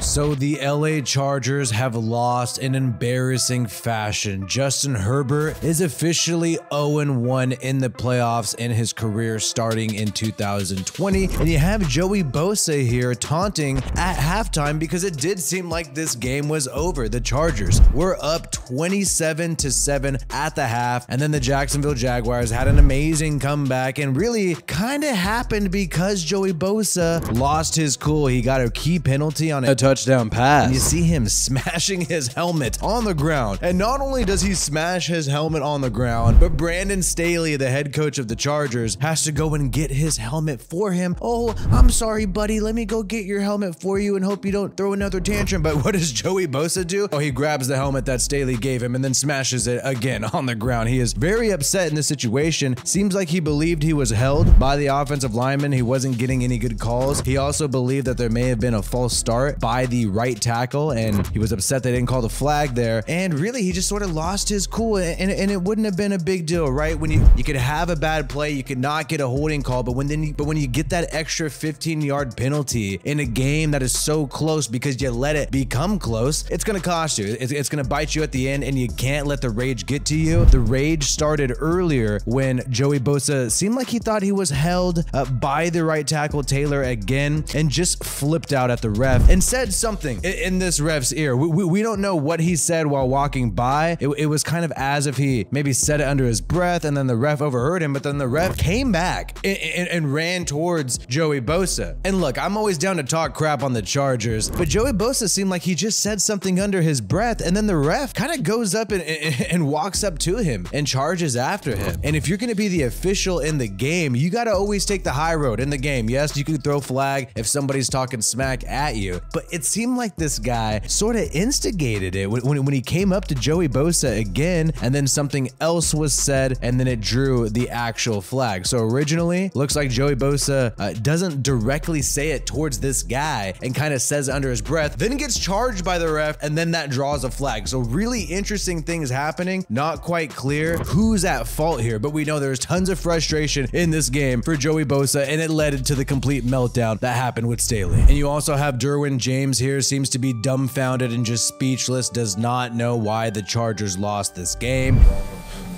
So the LA Chargers have lost in embarrassing fashion. Justin Herbert is officially 0-1 in the playoffs in his career starting in 2020. And you have Joey Bosa here taunting at halftime because it did seem like this game was over. The Chargers were up 27-7 at the half, and then the Jacksonville Jaguars had an amazing comeback, and really kind of happened because Joey Bosa lost his cool. He got a key penalty on a touchdown pass. And you see him smashing his helmet on the ground. And not only does he smash his helmet on the ground, but Brandon Staley, the head coach of the Chargers, has to go and get his helmet for him. Oh, I'm sorry, buddy. Let me go get your helmet for you and hope you don't throw another tantrum. But what does Joey Bosa do? Oh, he grabs the helmet that Staley gave him and then smashes it again on the ground. He is very upset in this situation. Seems like he believed he was held by the offensive lineman. He wasn't getting any good calls. He also believed that there may have been a false start by the right tackle, and he was upset they didn't call the flag there. And really, he just sort of lost his cool, and it wouldn't have been a big deal, right? When you could have a bad play, you could not get a holding call, but when you get that extra 15-yard penalty in a game that is so close because you let it become close, it's gonna cost you. It's gonna bite you at the end, and you can't let the rage get to you. The rage started earlier when Joey Bosa seemed like he thought he was held by the right tackle Taylor again, and just flipped out at the ref and said something in this ref's ear. We don't know what he said while walking by. It was kind of as if he maybe said it under his breath, and then the ref overheard him, but then the ref came back and ran towards Joey Bosa. And look, I'm always down to talk crap on the Chargers, but Joey Bosa seemed like he just said something under his breath, and then the ref kind of goes up and walks up to him and charges after him. And if you're going to be the official in the game, you got to always take the high road in the game. Yes, you can throw flag if somebody's talking smack at you, but it seemed like this guy sort of instigated it when he came up to Joey Bosa again, and then something else was said, and then it drew the actual flag. So originally, looks like Joey Bosa doesn't directly say it towards this guy and kind of says it under his breath, then gets charged by the ref, and then that draws a flag. So really interesting things happening. Not quite clear who's at fault here, but we know there's tons of frustration in this game for Joey Bosa, and it led to the complete meltdown that happened with Staley. And you also have Derwin James here, seems to be dumbfounded and just speechless, does not know why the Chargers lost this game.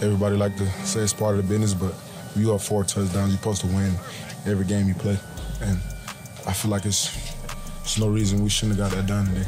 Everybody like to say it's part of the business, but if you have 4 touchdowns, you're supposed to win every game you play. And I feel like it's no reason we shouldn't have got that done today.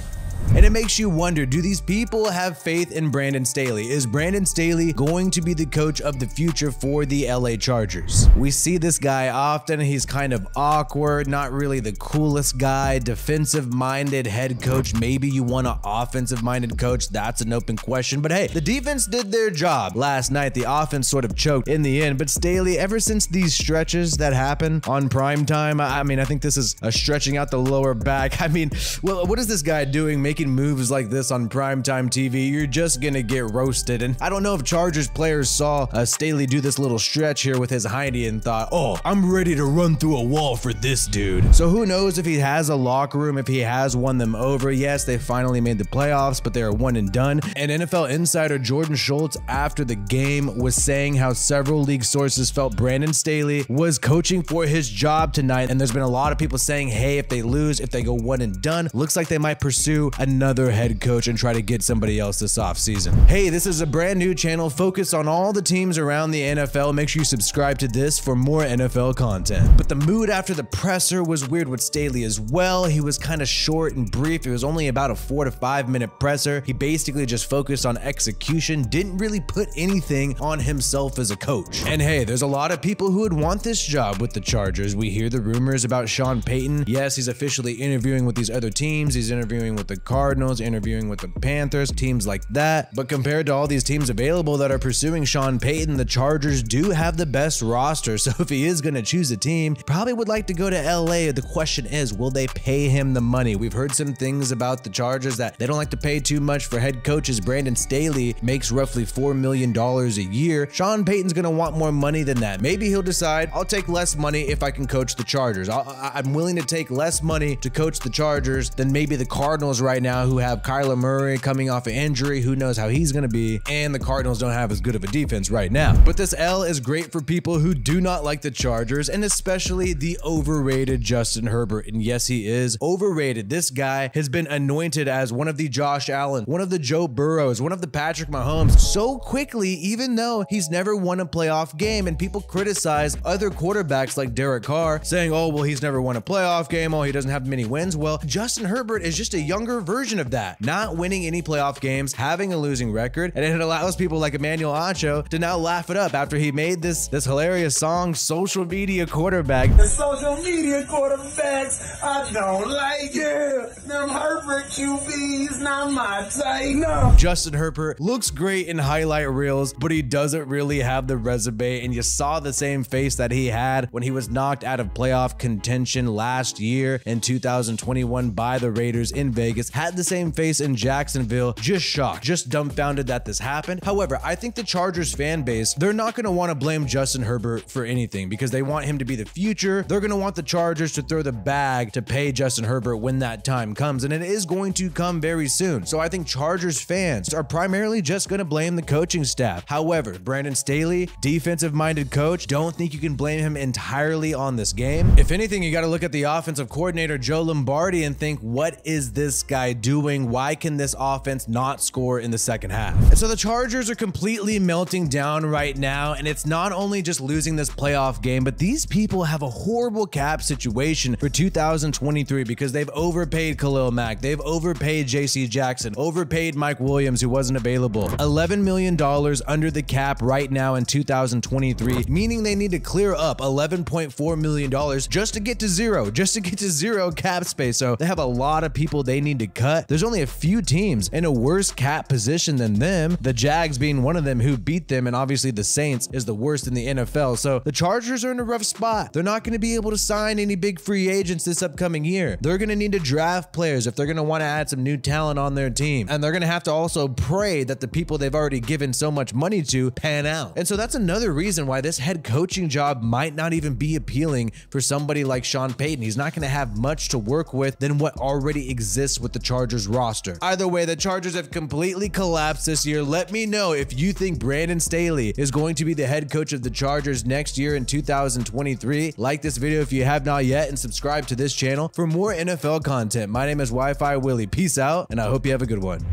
And it makes you wonder, do these people have faith in Brandon Staley? Is Brandon Staley going to be the coach of the future for the LA Chargers? We see this guy often. He's kind of awkward, not really the coolest guy, defensive-minded head coach. Maybe you want an offensive-minded coach. That's an open question. But hey, the defense did their job last night. The offense sort of choked in the end. But Staley, ever since these stretches that happen on primetime, I mean, I think this is a stretching out the lower back. I mean, well, what is this guy doing making moves like this on primetime TV? You're just gonna get roasted. And I don't know if Chargers players saw Staley do this little stretch here with his hiney and thought, oh, I'm ready to run through a wall for this dude. So who knows if he has a locker room, if he has won them over. Yes, they finally made the playoffs, but they are one and done. And NFL insider Jordan Schultz after the game was saying how several league sources felt Brandon Staley was coaching for his job tonight. And there's been a lot of people saying, hey, if they lose, if they go one and done, looks like they might pursue another head coach and try to get somebody else this offseason. Hey, this is a brand new channel focused on all the teams around the NFL. Make sure you subscribe to this for more NFL content. But the mood after the presser was weird with Staley as well. He was kind of short and brief. It was only about a 4 to 5 minute presser. He basically just focused on execution, didn't really put anything on himself as a coach. And hey, there's a lot of people who would want this job with the Chargers. We hear the rumors about Sean Payton. Yes, he's officially interviewing with these other teams. He's interviewing with the Cardinals, interviewing with the Panthers, teams like that. But compared to all these teams available that are pursuing Sean Payton, the Chargers do have the best roster. So if he is going to choose a team, probably would like to go to LA. The question is, will they pay him the money? We've heard some things about the Chargers that they don't like to pay too much for head coaches. Brandon Staley makes roughly $4 million a year. Sean Payton's going to want more money than that. Maybe he'll decide, I'll take less money if I can coach the Chargers. I'm willing to take less money to coach the Chargers than maybe the Cardinals right right now who have Kyler Murray coming off an injury. Who knows how he's going to be? And the Cardinals don't have as good of a defense right now. But this L is great for people who do not like the Chargers, and especially the overrated Justin Herbert. And yes, he is overrated. This guy has been anointed as one of the Josh Allen, one of the Joe Burrows, one of the Patrick Mahomes so quickly, even though he's never won a playoff game. And people criticize other quarterbacks like Derek Carr, saying, oh, well, he's never won a playoff game. Oh, he doesn't have many wins. Well, Justin Herbert is just a younger version of that, not winning any playoff games, having a losing record, and it allows people like Emmanuel Acho to now laugh it up after he made this hilarious song, Social Media Quarterback. The social media quarterbacks, I don't like it. Them Herbert QBs, not my type. No. Justin Herbert looks great in highlight reels, but he doesn't really have the resume, and you saw the same face that he had when he was knocked out of playoff contention last year in 2021 by the Raiders in Vegas. Had the same face in Jacksonville, just shocked, just dumbfounded that this happened. However, I think the Chargers fan base, they're not going to want to blame Justin Herbert for anything because they want him to be the future. They're going to want the Chargers to throw the bag to pay Justin Herbert when that time comes, and it is going to come very soon. So I think Chargers fans are primarily just going to blame the coaching staff. However, Brandon Staley, defensive-minded coach, don't think you can blame him entirely on this game. If anything, you got to look at the offensive coordinator, Joe Lombardi, and think, what is this guy doing? Why can this offense not score in the second half? And so the Chargers are completely melting down right now, and it's not only just losing this playoff game, but these people have a horrible cap situation for 2023 because they've overpaid Khalil Mack, they've overpaid JC Jackson, overpaid Mike Williams, who wasn't available. $11 million under the cap right now in 2023, meaning they need to clear up $11.4 million just to get to zero cap space. So they have a lot of people they need to cut. There's only a few teams in a worse cap position than them, the Jags being one of them, who beat them, and obviously the Saints is the worst in the NFL. So the Chargers are in a rough spot. They're not going to be able to sign any big free agents this upcoming year. They're going to need to draft players if they're going to want to add some new talent on their team, and they're going to have to also pray that the people they've already given so much money to pan out. And so that's another reason why this head coaching job might not even be appealing for somebody like Sean Payton. He's not going to have much to work with than what already exists with the Chargers roster. Either way, the Chargers have completely collapsed this year. Let me know if you think Brandon Staley is going to be the head coach of the Chargers next year in 2023. Like this video if you have not yet, and subscribe to this channel for more NFL content. My name is Wi-Fi Willie. Peace out, and I hope you have a good one.